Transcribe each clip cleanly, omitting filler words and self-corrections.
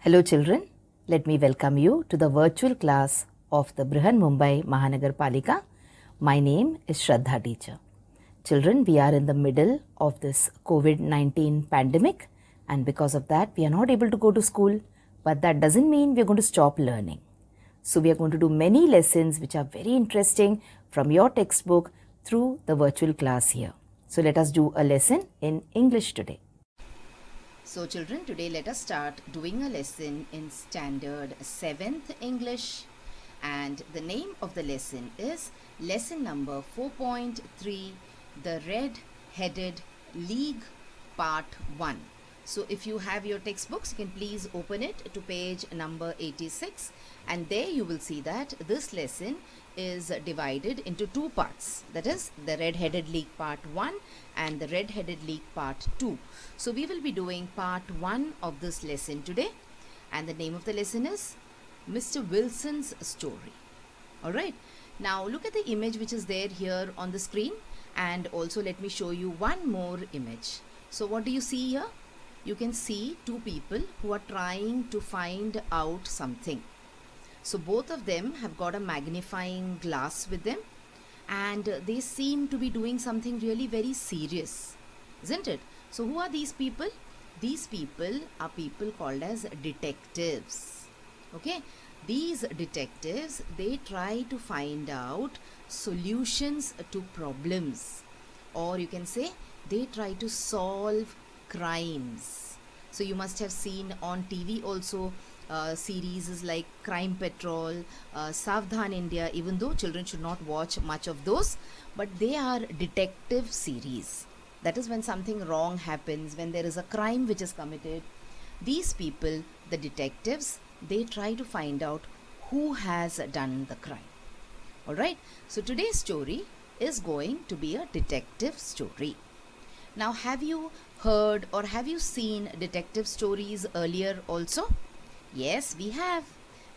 Hello children, let me welcome you to the virtual class of the Brihan Mumbai Mahanagar Palika. My name is Shraddha teacher. Children, we are in the middle of this COVID-19 pandemic, and because of that we are not able to go to school, but that doesn't mean we are going to stop learning. So we are going to do many lessons which are very interesting from your textbook through the virtual class here. So let us do a lesson in English today. So children, today let us start doing a lesson in standard 7th English, and the name of the lesson is lesson number 4.3, the red-headed league part 1. So if you have your textbooks, you can please open it to page number 86, and there you will see that this lesson is divided into two parts, that is the red-headed league part 1 and the red-headed league part 2. So we will be doing part 1 of this lesson today, and the name of the lesson is Mr. Wilson's Story. Alright, now look at the image which is there here on the screen, and also let me show you one more image. So what do you see here? You can see two people who are trying to find out something. So both of them have got a magnifying glass with them, and they seem to be doing something really very serious, isn't it? So who are these people? These people are people called as detectives. Okay, these detectives, they try to find out solutions to problems, or you can say they try to solve crimes. So you must have seen on TV also series like Crime Patrol, Savdhan India, even though children should not watch much of those, but they are detective series. That is when something wrong happens, when there is a crime which is committed. These people, the detectives, they try to find out who has done the crime. Alright, so today's story is going to be a detective story. Now, have you heard or have you seen detective stories earlier also? Yes, we have.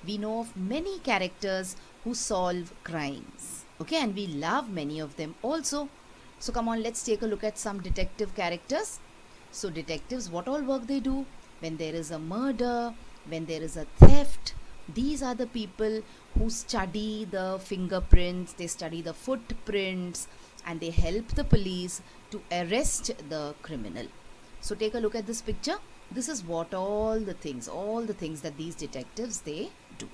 We know of many characters who solve crimes. Okay, and we love many of them also. So come on, let's take a look at some detective characters. So detectives, what all work they do? When there is a murder, when there is a theft, these are the people who study the fingerprints, they study the footprints, and they help the police to arrest the criminal. So take a look at this picture. This is what all the things that these detectives, they do.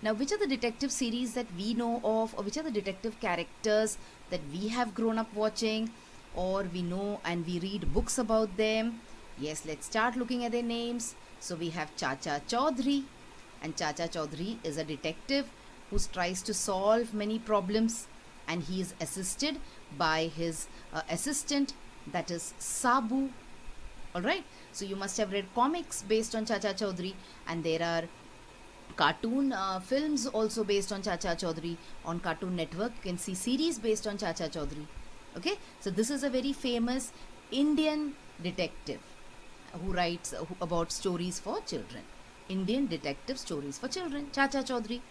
Now, which are the detective series that we know of, or which are the detective characters that we have grown up watching, or we know and we read books about them? Yes, let's start looking at their names. So we have Chacha Chaudhary, and Chacha Chaudhary is a detective who tries to solve many problems, and he is assisted by his assistant, that is Sabu. Alright, so you must have read comics based on Chacha Chaudhary, and there are cartoon films also based on Chacha Chaudhary on Cartoon Network. You can see series based on Chacha Chaudhary. Okay, so this is a very famous Indian detective who writes about stories for children. Indian detective stories for children, Chacha Chaudhary.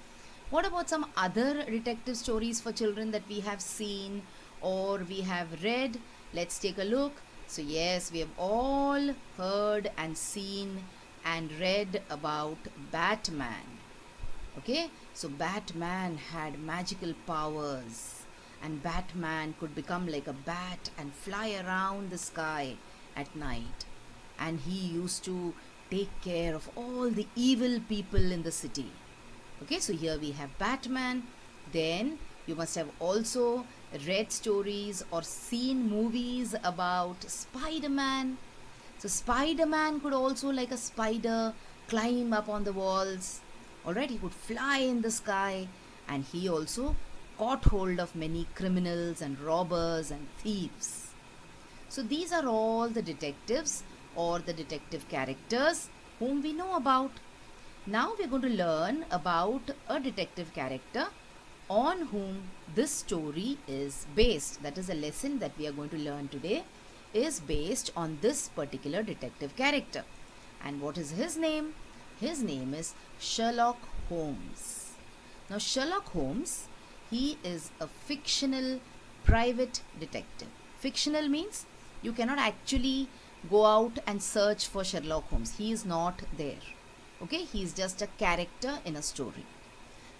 What about some other detective stories for children that we have seen or we have read? Let's take a look. So yes, we have all heard and seen and read about Batman. Okay, so Batman had magical powers, and Batman could become like a bat and fly around the sky at night, and he used to take care of all the evil people in the city. Okay, so here we have Batman. Then you must have also read stories or seen movies about Spider-Man. So Spider-Man could also, like a spider, climb up on the walls. Alright, he could fly in the sky, and he also caught hold of many criminals and robbers and thieves. So these are all the detectives or the detective characters whom we know about. Now we're going to learn about a detective character on whom this story is based. That is, a lesson that we are going to learn today is based on this particular detective character. And what is his name? His name is Sherlock Holmes. Now Sherlock Holmes, he is a fictional private detective. Fictional means you cannot actually go out and search for Sherlock Holmes. He is not there. Okay, he is just a character in a story.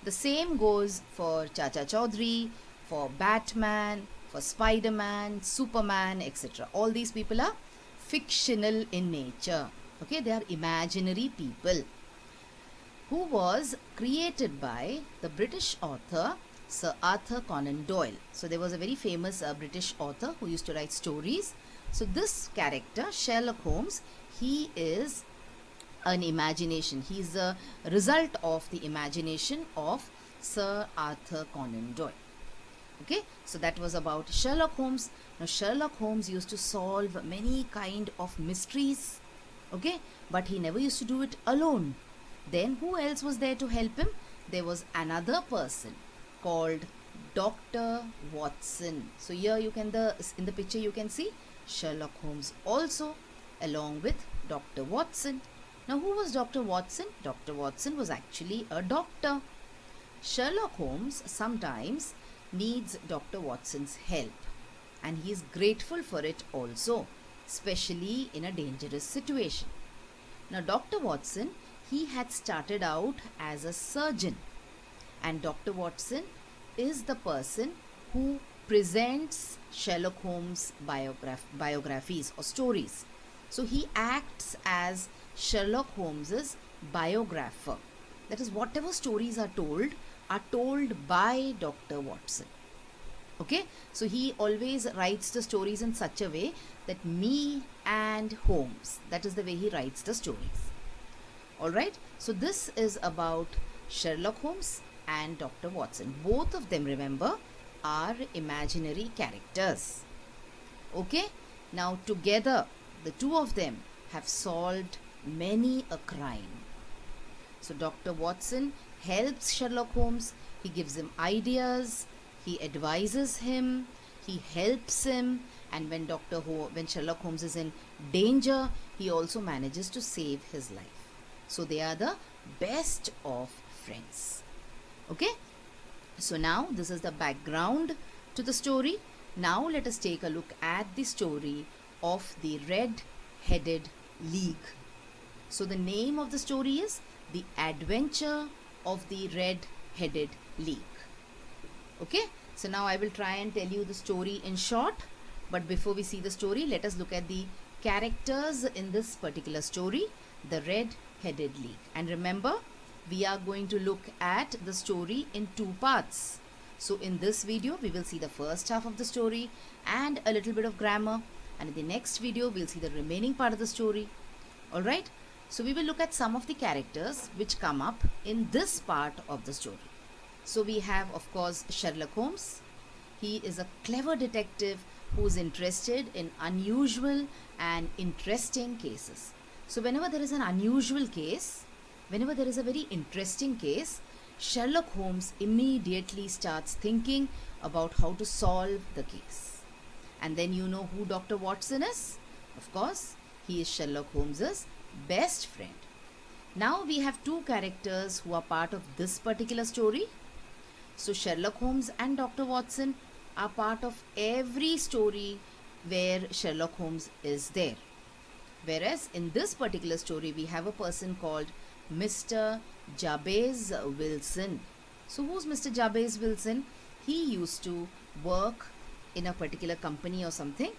The same goes for Chacha Chaudhary, for Batman, for Spider-Man, Superman, etc. All these people are fictional in nature. Okay, they are imaginary people who was created by the British author Sir Arthur Conan Doyle. So there was a very famous British author who used to write stories. So this character, Sherlock Holmes, he is an imagination. He is a result of the imagination of Sir Arthur Conan Doyle. Okay, so that was about Sherlock Holmes. Now Sherlock Holmes used to solve many kind of mysteries. Okay, but he never used to do it alone. Then who else was there to help him? There was another person called Dr. Watson. So here you can in the picture you can see Sherlock Holmes also along with Dr. Watson. Now who was Dr. Watson? Dr. Watson was actually a doctor. Sherlock Holmes sometimes needs Dr. Watson's help, and he is grateful for it also, especially in a dangerous situation. Now Dr. Watson, he had started out as a surgeon, and Dr. Watson is the person who presents Sherlock Holmes biographies or stories. So he acts as Sherlock Holmes's biographer. That is, whatever stories are told by Dr. Watson. Okay, so he always writes the stories in such a way that me and Holmes, that is the way he writes the stories. Alright, so this is about Sherlock Holmes and Dr. Watson. Both of them, remember, are imaginary characters. Okay, now together the two of them have solved many a crime. So Dr. Watson helps Sherlock Holmes. He gives him ideas, he advises him, he helps him, and when Sherlock Holmes is in danger, he also manages to save his life. So they are the best of friends. Okay, so now this is the background to the story. Now let us take a look at the story of the Red-Headed League. So the name of the story is The Adventure of the Red-Headed League. Okay, so now I will try and tell you the story in short, but before we see the story, let us look at the characters in this particular story, the Red-Headed League. And remember, we are going to look at the story in two parts. So in this video, we will see the first half of the story and a little bit of grammar, and in the next video, we'll see the remaining part of the story. Alright, so we will look at some of the characters which come up in this part of the story. So we have, of course, Sherlock Holmes. He is a clever detective who is interested in unusual and interesting cases. So whenever there is an unusual case, whenever there is a very interesting case, Sherlock Holmes immediately starts thinking about how to solve the case. And then you know who Dr. Watson is? Of course, he is Sherlock Holmes's best friend. Now we have two characters who are part of this particular story. So Sherlock Holmes and Dr. Watson are part of every story where Sherlock Holmes is there. Whereas in this particular story, we have a person called Mr. Jabez Wilson. So who's Mr. Jabez Wilson? He used to work in a particular company or something,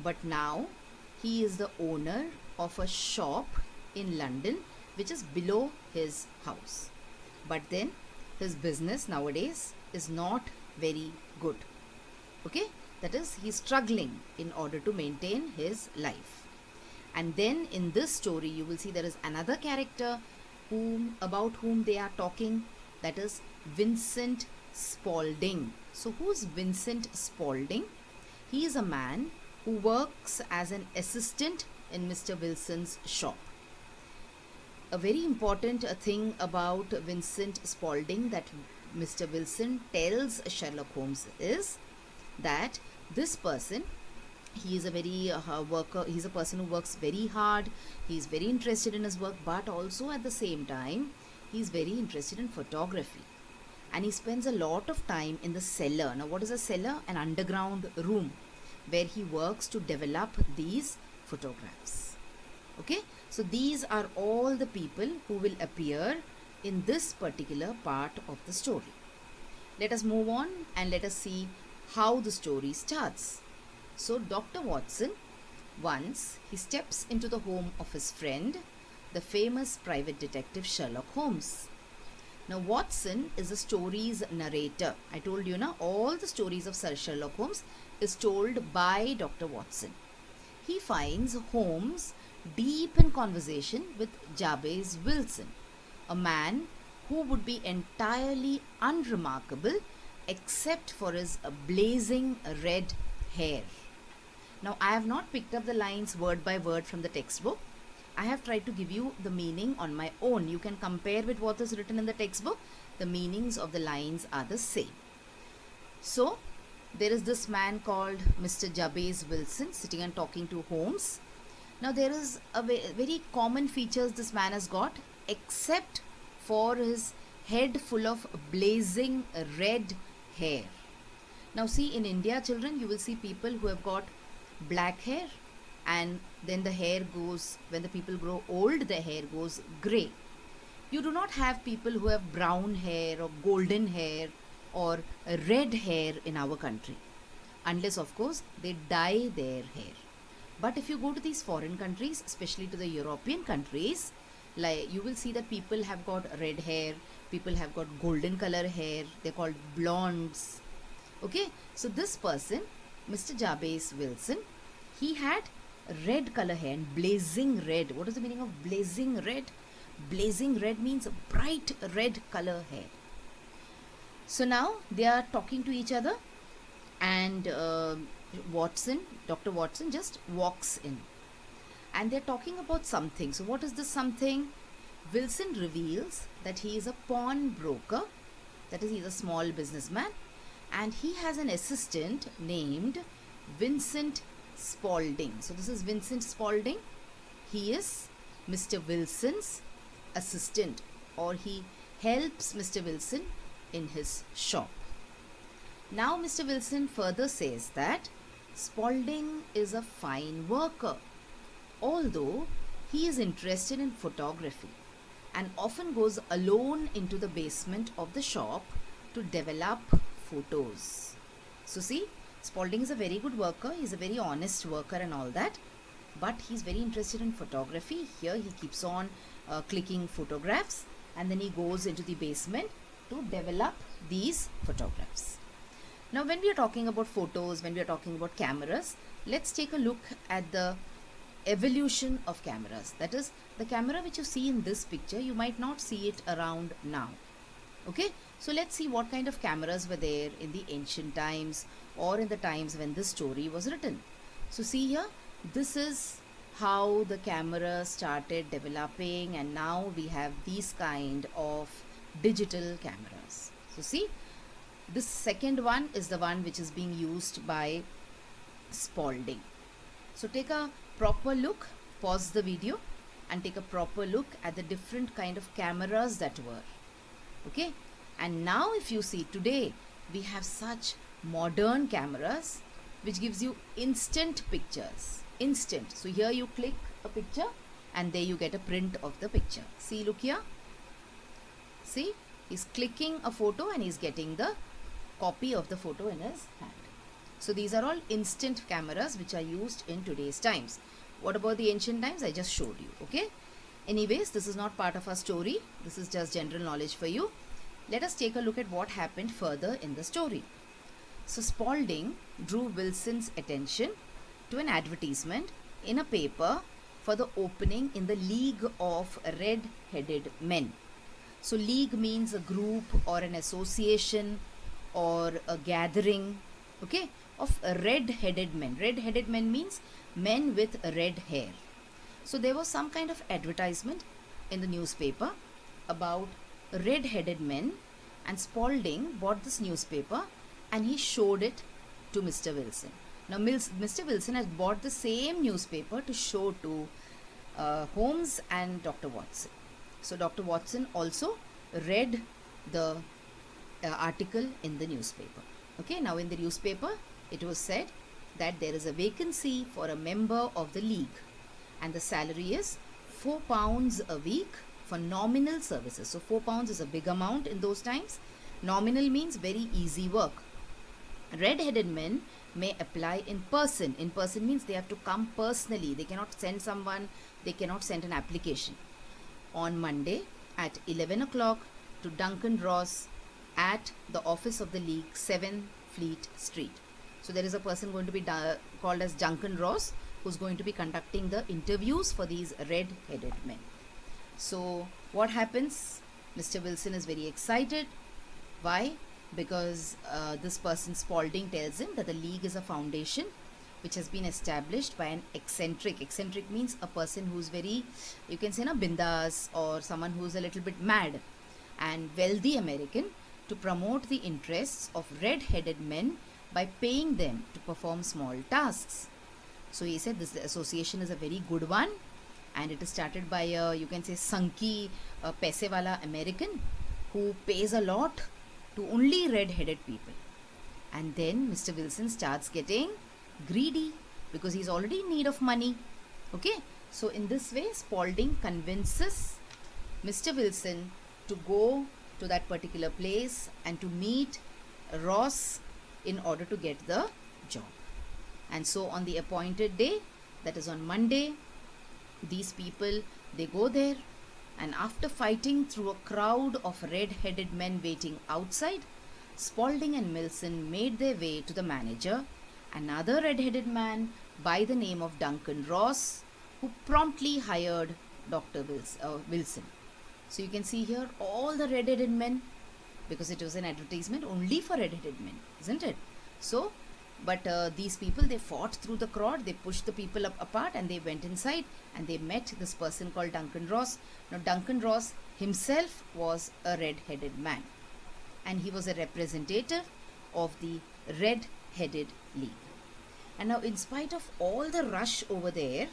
but now he is the owner of a shop in London which is below his house. But then his business nowadays is not very good. Okay, that is, he's struggling in order to maintain his life. And then in this story, you will see there is another character about whom they are talking, that is Vincent Spaulding. So who's Vincent Spaulding? He is a man who works as an assistant in Mr. Wilson's shop. A very important thing about Vincent Spaulding that Mr. Wilson tells Sherlock Holmes is that this person, he is a very he's a person who works very hard, he is very interested in his work, but also at the same time, he is very interested in photography. And he spends a lot of time in the cellar. Now what is a cellar? An underground room where he works to develop these photographs. Okay, so these are all the people who will appear in this particular part of the story. Let us move on and let us see how the story starts. So Dr. Watson, once he steps into the home of his friend, the famous private detective Sherlock Holmes. Now Watson is the story's narrator. I told you now, all the stories of Sir Sherlock Holmes is told by Dr. Watson. He finds Holmes deep in conversation with Jabez Wilson, a man who would be entirely unremarkable except for his blazing red hair. Now, I have not picked up the lines word by word from the textbook. I have tried to give you the meaning on my own. You can compare with what is written in the textbook. The meanings of the lines are the same. So, there is this man called Mr. Jabez Wilson sitting and talking to Holmes. Now, there is a very common features this man has got, except for his head full of blazing red hair. Now, see, in India, children, you will see people who have got black hair, and then the hair goes, when the people grow old, the hair goes grey. You do not have people who have brown hair or golden hair or red hair in our country, unless of course they dye their hair. But if you go to these foreign countries, especially to the European countries, like you will see that people have got red hair, people have got golden color hair, they're called blondes. Okay, so this person, Mr. Jabez Wilson, he had red color hair and blazing red. What is the meaning of blazing red? Blazing red means bright red color hair. So now they are talking to each other, and Dr. Watson just walks in, and they're talking about something. So what is this something? Wilson reveals that he is a pawnbroker, that is, he's a small businessman, and he has an assistant named Vincent Spaulding. So this is Vincent Spaulding. He is Mr. Wilson's assistant, or he helps Mr. Wilson in his shop. Now Mr. Wilson further says that Spaulding is a fine worker, although he is interested in photography and often goes alone into the basement of the shop to develop photos. So see, Spaulding is a very good worker, he is a very honest worker and all that, but he is very interested in photography. Here he keeps on clicking photographs, and then he goes into the basement to develop these photographs. Now when we are talking about photos, when we are talking about cameras, let's take a look at the evolution of cameras. That is, the camera which you see in this picture, you might not see it around now. Okay, so let's see what kind of cameras were there in the ancient times or in the times when this story was written. So see here, this is how the camera started developing, and now we have these kind of digital cameras. So see, this second one is the one which is being used by Spaulding. So take a proper look, pause the video and take a proper look at the different kind of cameras that were. Okay, and now if you see, today we have such modern cameras which gives you instant pictures. Instant. So here you click a picture and there you get a print of the picture. See, look here. See, he's clicking a photo and he's getting the copy of the photo in his hand. So these are all instant cameras which are used in today's times. What about the ancient times? I just showed you. Okay. Anyways, this is not part of our story. This is just general knowledge for you. Let us take a look at what happened further in the story. So Spaulding drew Wilson's attention to an advertisement in a paper for the opening in the League of Red-Headed Men. So league means a group or an association or a gathering, okay, of red-headed men. Red-headed men means men with red hair. So there was some kind of advertisement in the newspaper about red-headed men, and Spaulding bought this newspaper and he showed it to Mr. Wilson. Now Mr. Wilson has bought the same newspaper to show to Holmes and Dr. Watson. So Dr. Watson also read the article in the newspaper. Okay, now in the newspaper it was said that there is a vacancy for a member of the league. and the salary is £4 a week for nominal services. So £4 is a big amount in those times. Nominal means very easy work. Red-headed men may apply in person. In person means they have to come personally. They cannot send someone, they cannot send an application. On Monday at 11 o'clock to Duncan Ross at the office of the League, 7 Fleet Street. So there is a person going to be called as Duncan Ross, who's going to be conducting the interviews for these red-headed men. So what happens? Mr. Wilson is very excited. Why? Because this person Spalding tells him that the League is a foundation which has been established by an eccentric. Eccentric means a person who's very, you can say, bindas, or someone who's a little bit mad, and wealthy American, to promote the interests of red-headed men by paying them to perform small tasks. So he said this association is a very good one, and it is started by a, you can say, Sanki paise wala American who pays a lot to only red-headed people. And then Mr. Wilson starts getting greedy because he's already in need of money. Okay, so in this way Spalding convinces Mr. Wilson to go to that particular place and to meet Ross in order to get the job. And so on the appointed day, that is on Monday, these people, they go there, and after fighting through a crowd of red-headed men waiting outside, Spalding and Wilson made their way to the manager, another red-headed man by the name of Duncan Ross, who promptly hired Dr. Wilson. So you can see here all the red-headed men, because it was an advertisement only for red-headed men, isn't it? So, but these people, they fought through the crowd, they pushed the people apart, and they went inside and they met this person called Duncan Ross. Now Duncan Ross himself was a red-headed man, and he was a representative of the red-headed League. And now, in spite of all the rush over there,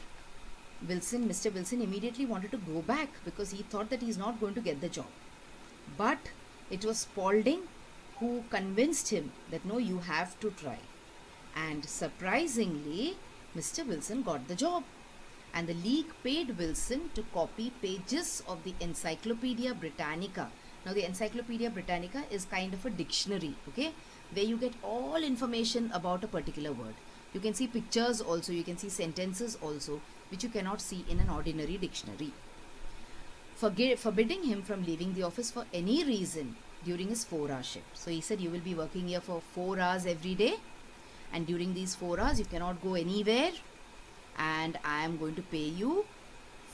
Mr. Wilson immediately wanted to go back because he thought that he's not going to get the job. But it was Spalding who convinced him that no, you have to try. And surprisingly, Mr. Wilson got the job. And the League paid Wilson to copy pages of the Encyclopedia Britannica. Now the Encyclopedia Britannica is kind of a dictionary, okay, where you get all information about a particular word. You can see pictures also, you can see sentences also, which you cannot see in an ordinary dictionary. Forbidding him from leaving the office for any reason during his 4-hour shift. So he said, you will be working here for 4 hours every day, and during these 4 hours you cannot go anywhere, and I am going to pay you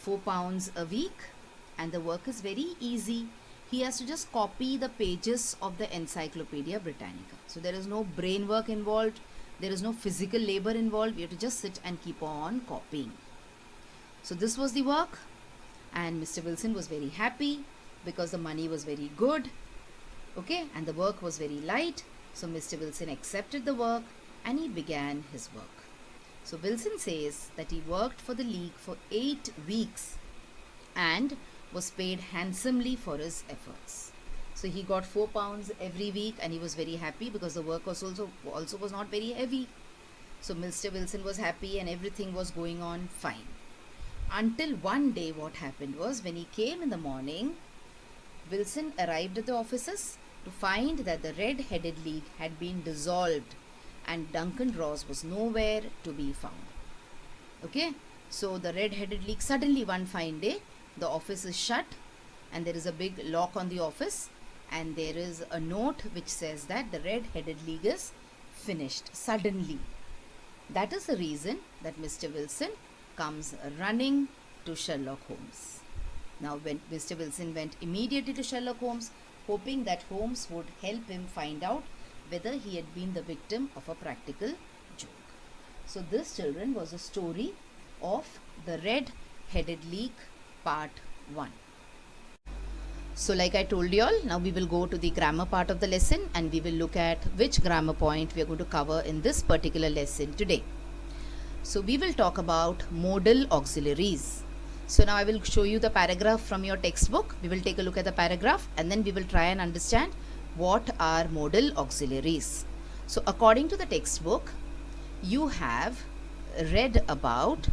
£4 a week, and the work is very easy. He has to just copy the pages of the Encyclopedia Britannica. So there is no brain work involved, there is no physical labor involved. You have to just sit and keep on copying. So this was the work, and Mr. Wilson was very happy because the money was very good, okay, and the work was very light. So Mr. Wilson accepted the work and he began his work. So Wilson says that he worked for the League for 8 weeks and was paid handsomely for his efforts. So he got £4 every week, and he was very happy because the work was also was not very heavy. So Mr. Wilson was happy and everything was going on fine. Until one day, what happened was, when he came in the morning, Wilson arrived at the offices to find that the Red-Headed League had been dissolved and Duncan Ross was nowhere to be found. Okay, so the Red-Headed League, suddenly one fine day, the office is shut and there is a big lock on the office, and there is a note which says that the Red-Headed League is finished suddenly. That is the reason that Mr. Wilson comes running to Sherlock Holmes. Now when Mr. Wilson went immediately to Sherlock Holmes, hoping that Holmes would help him find out whether he had been the victim of a practical joke. So this, children, was a story of the Red-Headed League part 1. So like I told you all, now we will go to the grammar part of the lesson, and we will look at which grammar point we are going to cover in this particular lesson today. So we will talk about modal auxiliaries. So now I will show you the paragraph from your textbook. We will take a look at the paragraph and then we will try and understand what are modal auxiliaries. So according to the textbook, you have read about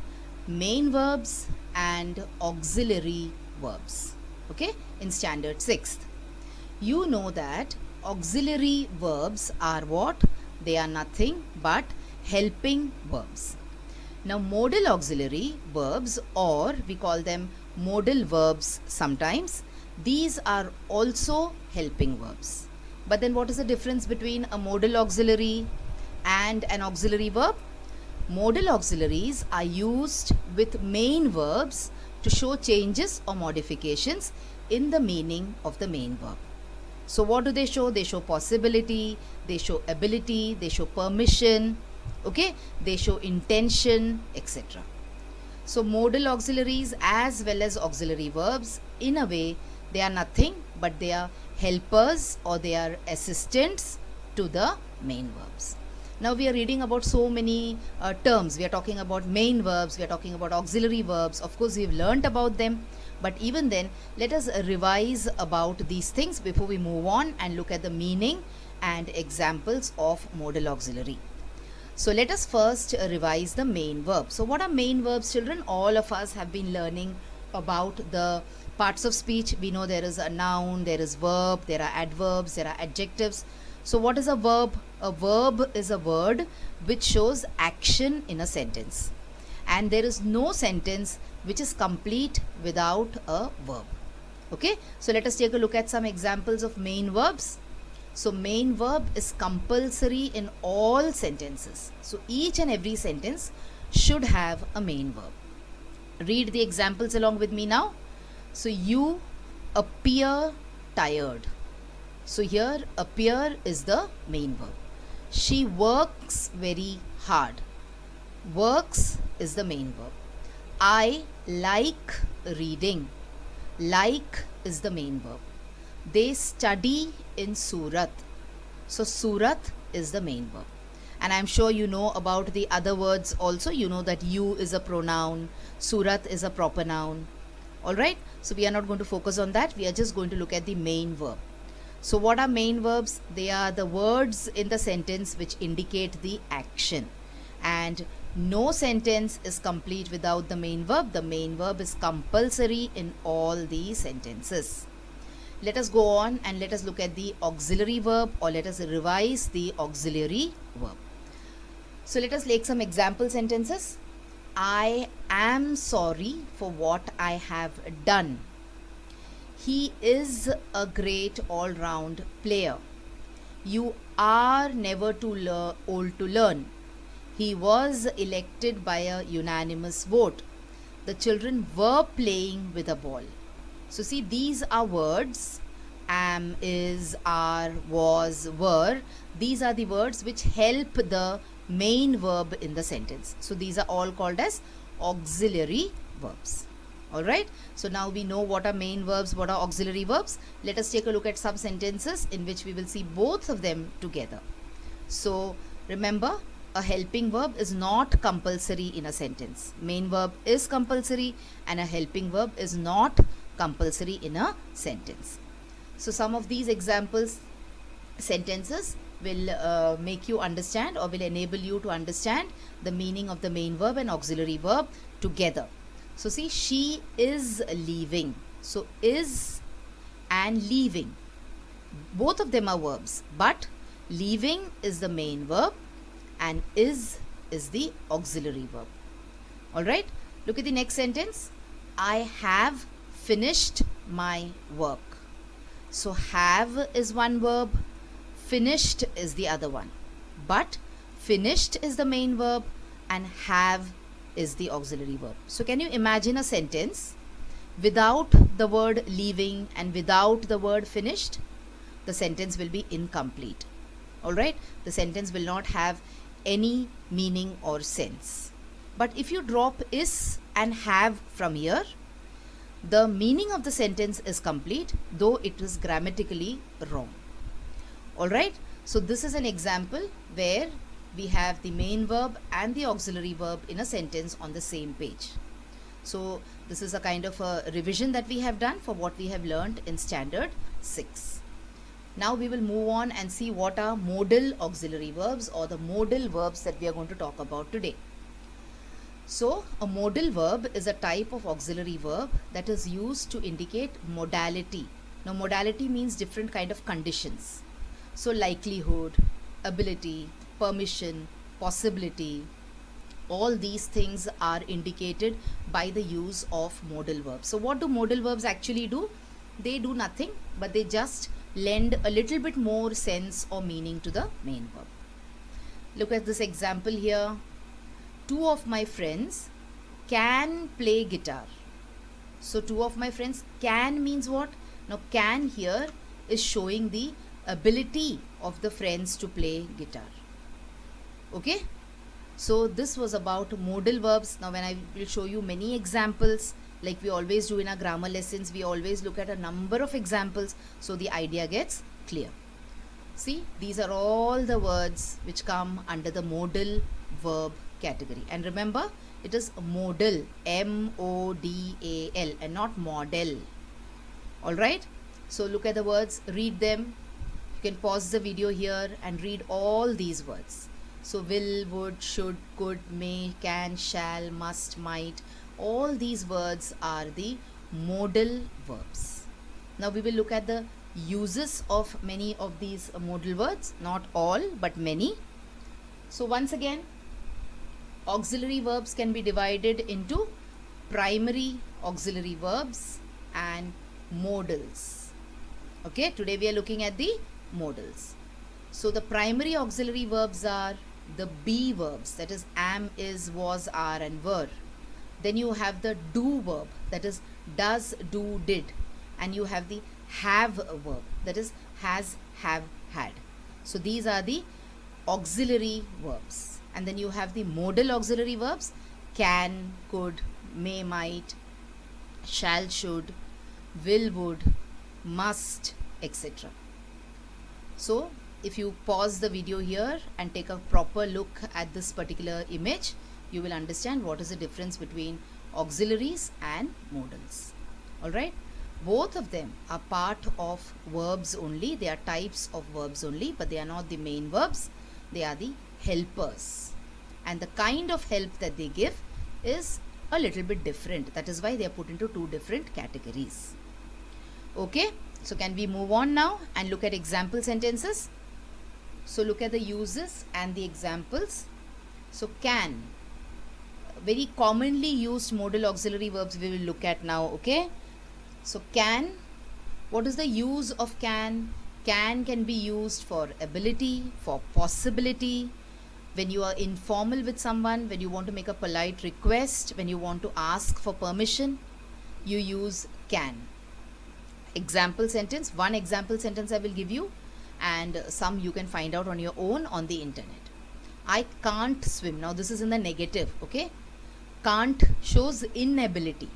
main verbs and auxiliary verbs. Okay, in standard 6th. You know that auxiliary verbs are what? They are nothing but helping verbs. Now, modal auxiliary verbs, or we call them modal verbs sometimes, these are also helping verbs. But then what is the difference between a modal auxiliary and an auxiliary verb? Modal auxiliaries are used with main verbs to show changes or modifications in the meaning of the main verb. So what do they show? They show possibility, they show ability, they show permission, okay, they show intention, etc. So modal auxiliaries as well as auxiliary verbs, in a way, they are nothing but they are helpers or they are assistants to the main verbs. Now we are reading about so many terms. We are talking about main verbs, we are talking about auxiliary verbs. Of course, we've learnt about them. But even then, let us revise about these things before we move on and look at the meaning and examples of modal auxiliary. So let us first revise the main verb. So what are main verbs, children? All of us have been learning about the parts of speech. We know there is a noun, there is verb, there are adverbs, there are adjectives. So what is a verb? A verb is a word which shows action in a sentence. And there is no sentence which is complete without a verb. Okay, so let us take a look at some examples of main verbs. So main verb is compulsory in all sentences. So each and every sentence should have a main verb. Read the examples along with me now. So you appear tired. So here appear is the main verb. She works very hard. Works is the main verb. I like reading. Like is the main verb. They study in Surat. So Surat is the main verb. And I'm sure you know about the other words also. You know that you is a pronoun. Surat is a proper noun. Alright. So we are not going to focus on that. We are just going to look at the main verb. So what are main verbs? They are the words in the sentence which indicate the action. And no sentence is complete without the main verb. The main verb is compulsory in all the sentences. Let us go on and let us look at the auxiliary verb, or let us revise the auxiliary verb. So let us take some example sentences. I am sorry for what I have done. He is a great all-round player. You are never too old to learn. He was elected by a unanimous vote. The children were playing with a ball. So see, these are words. Am, is, are, was, were. These are the words which help the main verb in the sentence. So these are all called as auxiliary verbs. Alright. So now we know what are main verbs, what are auxiliary verbs. Let us take a look at some sentences in which we will see both of them together. So remember, a helping verb is not compulsory in a sentence. Main verb is compulsory and a helping verb is not compulsory in a sentence. So some of these examples sentences will make you understand or will enable you to understand the meaning of the main verb and auxiliary verb together. So see, she is leaving. So is and leaving, both of them are verbs, but leaving is the main verb and is the auxiliary verb. Alright, look at the next sentence. I have finished my work. So have is one verb, finished is the other one. But finished is the main verb and have is the auxiliary verb. So can you imagine a sentence without the word leaving and without the word finished? The sentence will be incomplete. Alright, the sentence will not have any meaning or sense. But if you drop is and have from here, the meaning of the sentence is complete, though it is grammatically wrong. Alright, so this is an example where we have the main verb and the auxiliary verb in a sentence on the same page. So this is a kind of a revision that we have done for what we have learned in standard 6. Now we will move on and see what are modal auxiliary verbs or the modal verbs that we are going to talk about today. So a modal verb is a type of auxiliary verb that is used to indicate modality. Now modality means different kind of conditions. So likelihood, ability, permission, possibility, all these things are indicated by the use of modal verbs. So what do modal verbs actually do? They do nothing, but they just lend a little bit more sense or meaning to the main verb. Look at this example here. Two of my friends can play guitar. So two of my friends can means what? Now can here is showing the ability of the friends to play guitar. Okay? So this was about modal verbs. Now when I will show you many examples, like we always do in our grammar lessons, we always look at a number of examples so the idea gets clear. See, these are all the words which come under the modal verb category. And remember, it is modal, M-O-D-A-L, and not model. Alright? So look at the words, read them. You can pause the video here and read all these words. So will, would, should, could, may, can, shall, must, might, all these words are the modal verbs. Now we will look at the uses of many of these modal words, not all but many. So once again, auxiliary verbs can be divided into primary auxiliary verbs and modals. Okay, today we are looking at the modals. So the primary auxiliary verbs are the be verbs, that is am, is, was, are and were. Then you have the do verb, that is does, do, did. And you have the have verb, that is has, have, had. So these are the auxiliary verbs. And then you have the modal auxiliary verbs, can, could, may, might, shall, should, will, would, must, etc. So if you pause the video here and take a proper look at this particular image, you will understand what is the difference between auxiliaries and modals. Alright, both of them are part of verbs only. They are types of verbs only, but they are not the main verbs. They are the helpers, and the kind of help that they give is a little bit different. That is why they are put into two different categories. Okay, so can we move on now and look at example sentences? So look at the uses and the examples. So can, very commonly used modal auxiliary verbs we will look at now. Okay, so can, what is the use of can? Can be used for ability, for possibility, when you are informal with someone, when you want to make a polite request, when you want to ask for permission, you use can. Example sentence, one example sentence I will give you, and some you can find out on your own on the internet. I can't swim. Now this is in the negative. Okay, can't shows inability,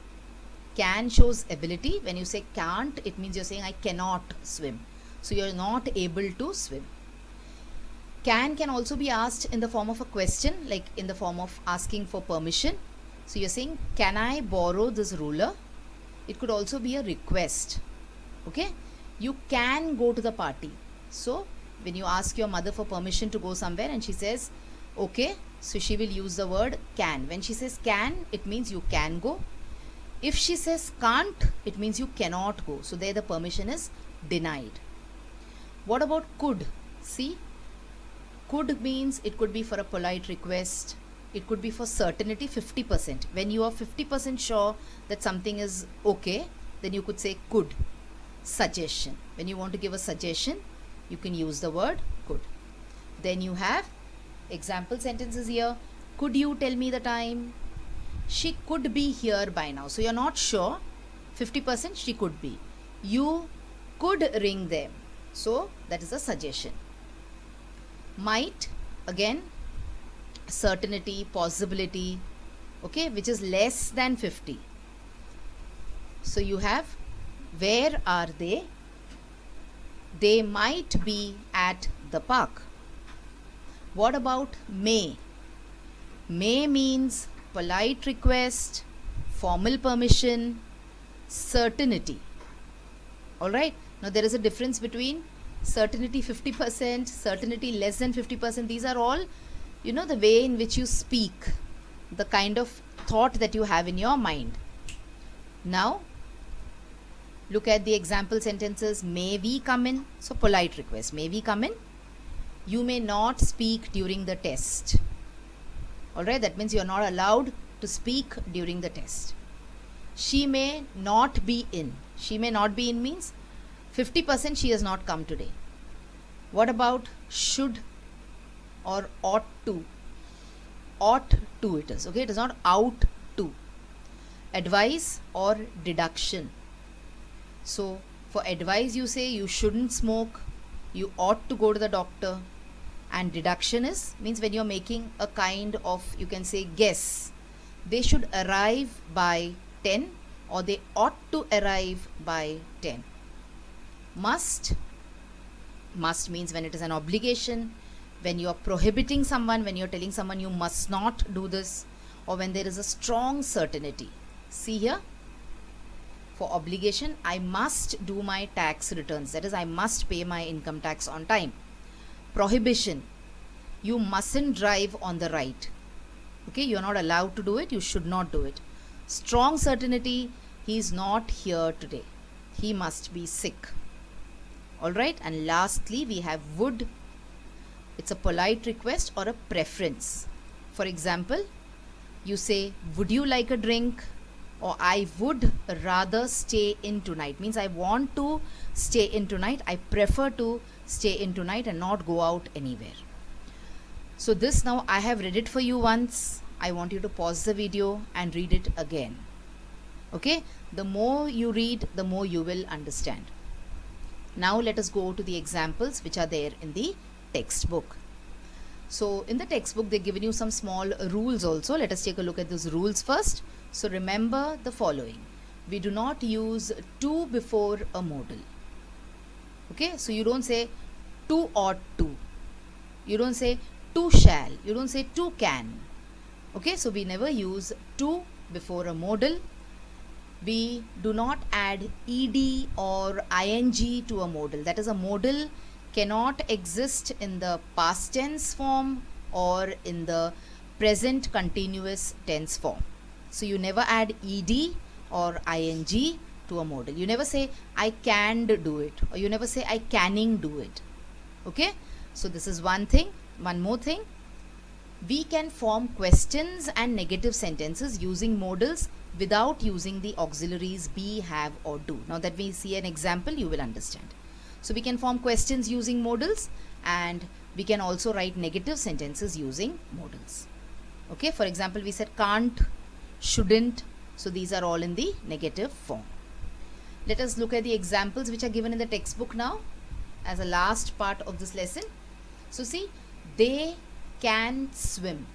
can shows ability. When you say can't, it means you're saying I cannot swim, so you're not able to swim. Can also be asked in the form of a question, like in the form of asking for permission. So you're saying, can I borrow this ruler? It could also be a request. Okay, you can go to the party. So when you ask your mother for permission to go somewhere and she says okay, so she will use the word can. When she says can, it means you can go. If she says can't, it means you cannot go. So there the permission is denied. What about could? See, could means it could be for a polite request. It could be for certainty, 50%. When you are 50% sure that something is okay, then you could say could. Suggestion. When you want to give a suggestion, you can use the word could. Then you have example sentences here. Could you tell me the time? She could be here by now. So you're not sure. 50% she could be. You could ring them. So that is a suggestion. Might, again, certainty, possibility, okay, which is less than 50. So you have, where are they? They might be at the park. What about may? May means polite request, formal permission, certainty. Alright, now there is a difference between certainty 50%, certainty less than 50%. These are all, the way in which you speak. the kind of thought that you have in your mind. Now, look at the example sentences. May we come in? So, polite request. May we come in? You may not speak during the test. Alright, that means you are not allowed to speak during the test. She may not be in. She may not be in means 50% she has not come today. What about should or ought to? Ought to it is. Okay, it is not out to. Advice or deduction. So, for advice you say you shouldn't smoke, you ought to go to the doctor. And deduction is means when you are making a kind of, you can say, guess. They should arrive by 10 or they ought to arrive by 10. Must means when it is an obligation, when you are prohibiting someone, when you are telling someone you must not do this, or when there is a strong certainty. See here, for obligation, I must do my tax returns, that is, I must pay my income tax on time. Prohibition, you mustn't drive on the right. Okay, you are not allowed to do it, you should not do it. Strong certainty, he is not here today, he must be sick. Alright, and lastly we have would. It's a polite request or a preference. For example, you say, would you like a drink? Or I would rather stay in tonight. Means I want to stay in tonight. I prefer to stay in tonight and not go out anywhere. So this now I have read it for you once. I want you to pause the video and read it again. Okay? The more you read, the more you will understand. Now let us go to the examples which are there in the textbook. So in the textbook they've given you some small rules also. Let us take a look at those rules first. So remember the following. We do not use to before a modal. Okay, so you don't say to ought to. You don't say to shall. You don't say to can. Okay, so we never use to before a modal. We do not add ed or ing to a modal. That is, a modal cannot exist in the past tense form or in the present continuous tense form. So you never add ed or ing to a modal. You never say I can't do it, or you never say I canning do it. Okay, so this is one thing. One more thing, we can form questions and negative sentences using modals without using the auxiliaries be, have or do. Now that we see an example, you will understand. So we can form questions using modals, and we can also write negative sentences using modals. Okay, for example, we said can't, shouldn't. So these are all in the negative form. Let us look at the examples which are given in the textbook now as a last part of this lesson. So see, they can swim.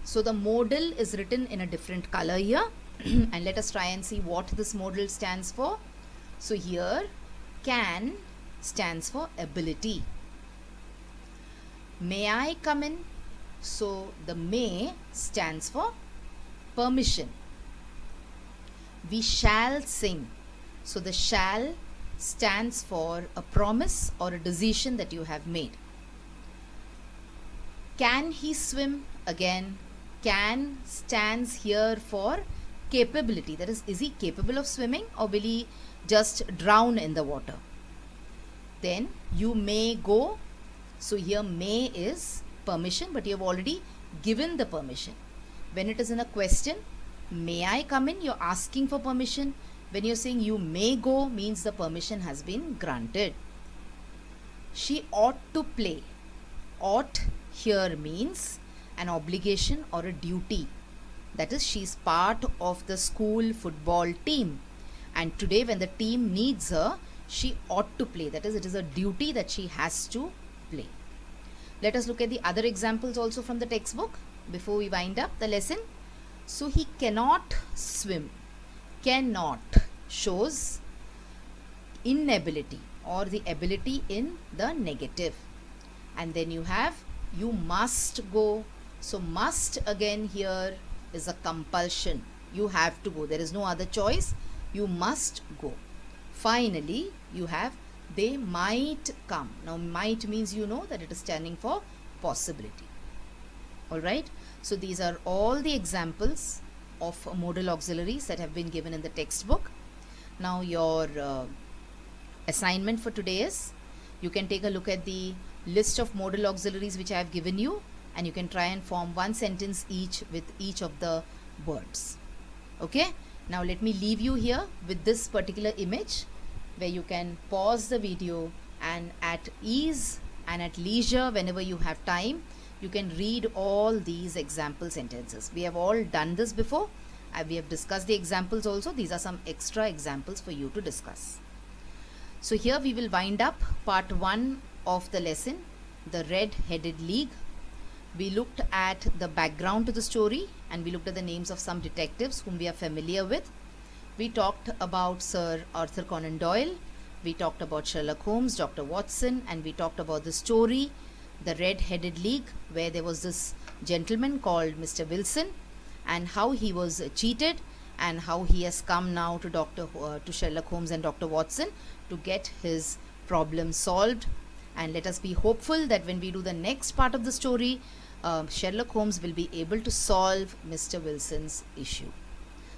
So the modal is written in a different color here. And let us try and see what this modal stands for. So here, can stands for ability. May I come in? So the may stands for permission. We shall sing. So the shall stands for a promise or a decision that you have made. Can he swim? Again, can stands here for capability. That is he capable of swimming, or will he just drown in the water? Then you may go. So here may is permission, but you have already given the permission. When it is in a question, may I come in? You're asking for permission. When you're saying you may go, means the permission has been granted. She ought to play. Ought here means an obligation or a duty. That is, she is part of the school football team, and today when the team needs her, she ought to play. That is, it is a duty that she has to play. Let us look at the other examples also from the textbook before we wind up the lesson. So he cannot swim. Cannot shows inability or the ability in the negative. And then you have you must go. So must again here is a compulsion. You have to go. There is no other choice. You must go. Finally, you have they might come. Now might means you know that it is standing for possibility. Alright. So these are all the examples of modal auxiliaries that have been given in the textbook. Now your assignment for today is, you can take a look at the list of modal auxiliaries which I have given you, and you can try and form one sentence each with each of the words. Okay, now let me leave you here with this particular image where you can pause the video and at ease and at leisure, whenever you have time, you can read all these example sentences. We have all done this before. We have discussed the examples also. These are some extra examples for you to discuss. So here we will wind up part 1 of the lesson, the Red-Headed League. We looked at the background to the story, and we looked at the names of some detectives whom we are familiar with. We talked about Sir Arthur Conan Doyle. We talked about Sherlock Holmes, Dr. Watson, and we talked about the story, the Red-Headed League, where there was this gentleman called Mr. Wilson, and how he was cheated, and how he has come now to Sherlock Holmes and Dr. Watson to get his problem solved. And let us be hopeful that when we do the next part of the story, Sherlock Holmes will be able to solve Mr. Wilson's issue.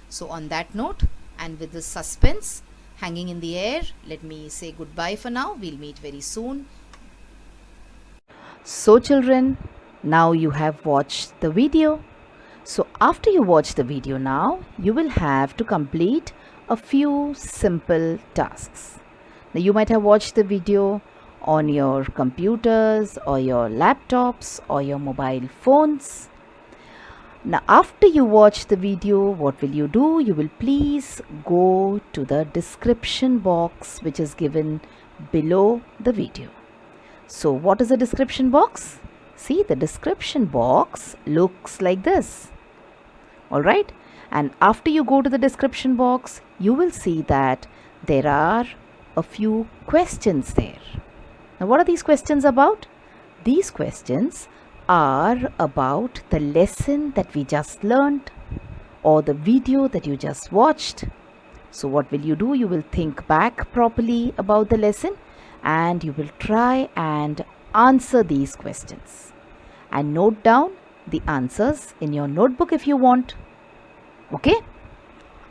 So on that note, and with this suspense hanging in the air, let me say goodbye for now. We'll meet very soon. So children, now you have watched the video. So after you watch the video now, you will have to complete a few simple tasks. Now you might have watched the video on your computers or your laptops or your mobile phones. Now after you watch the video, what will you do? You will please go to the description box which is given below the video. So what is the description box? See, the description box looks like this. Alright, and after you go to the description box, you will see that there are a few questions there. Now what are these questions about? These questions are about the lesson that we just learned or the video that you just watched. So what will you do? You will think back properly about the lesson and you will try and answer these questions. And note down the answers in your notebook if you want. Okay?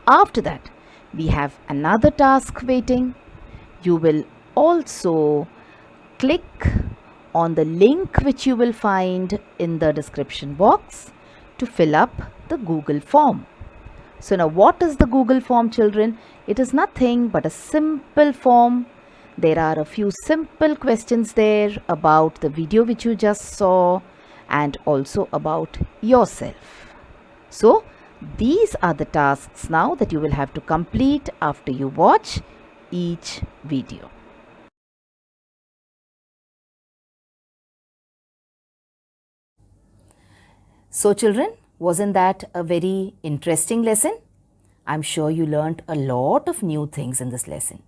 After that, we have another task waiting. You will also click on the link which you will find in the description box to fill up the Google form. So now what is the Google form, children? It is nothing but a simple form. There are a few simple questions there about the video which you just saw and also about yourself. So these are the tasks now that you will have to complete after you watch each video. So children, wasn't that a very interesting lesson? I'm sure you learned a lot of new things in this lesson.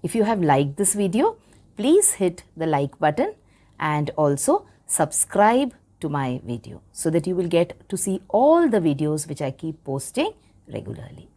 If you have liked this video, please hit the like button and also subscribe to my video so that you will get to see all the videos which I keep posting regularly.